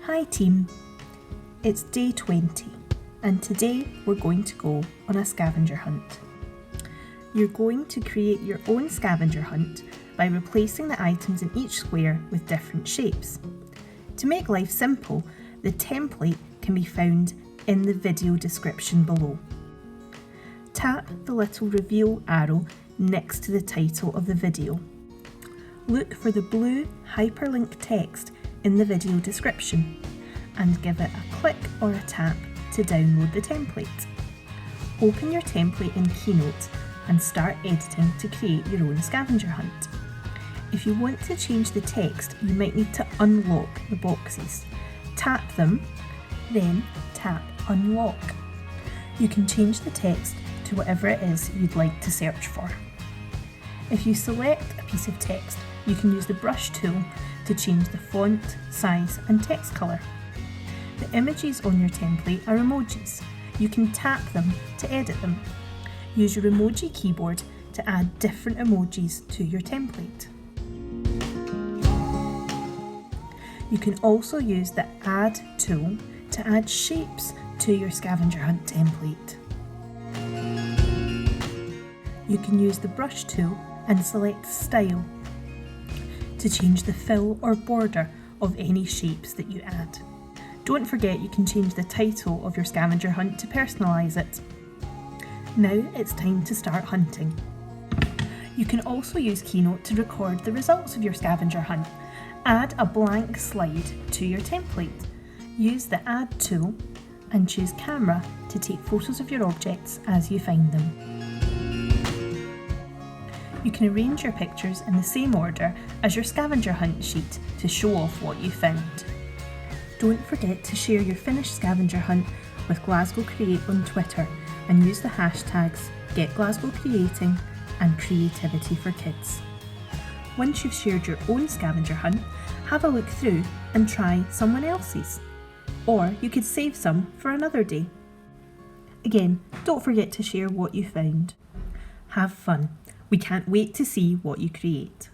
Hi team, it's day 20 and today we're going to go on a scavenger hunt. You're going to create your own scavenger hunt by replacing the items in each square with different shapes. To make life simple, the template can be found in the video description below. Tap the little reveal arrow next to the title of the video. Look for the blue hyperlink text in the video description and give it a click or a tap to download the template. Open your template in Keynote and start editing to create your own scavenger hunt. If you want to change the text, you might need to unlock the boxes. Tap them, then tap unlock. You can change the text to whatever it is you'd like to search for. If you select a piece of text, you can use the brush tool to change the font, size and text colour. The emojis on your template are emojis. You can tap them to edit them. Use your emoji keyboard to add different emojis to your template. You can also use the Add tool to add shapes to your scavenger hunt template. You can use the brush tool and select Style to change the fill or border of any shapes that you add. Don't forget you can change the title of your scavenger hunt to personalise it. Now it's time to start hunting. You can also use Keynote to record the results of your scavenger hunt. Add a blank slide to your template. Use the Add tool and choose Camera to take photos of your objects as you find them. You can arrange your pictures in the same order as your scavenger hunt sheet to show off what you found. Don't forget to share your finished scavenger hunt with Glasgow Create on Twitter and use the hashtags #GetGlasgowCreating and Creativity for Kids. Once you've shared your own scavenger hunt, have a look through and try someone else's. Or you could save some for another day. Again, don't forget to share what you found. Have fun. We can't wait to see what you create.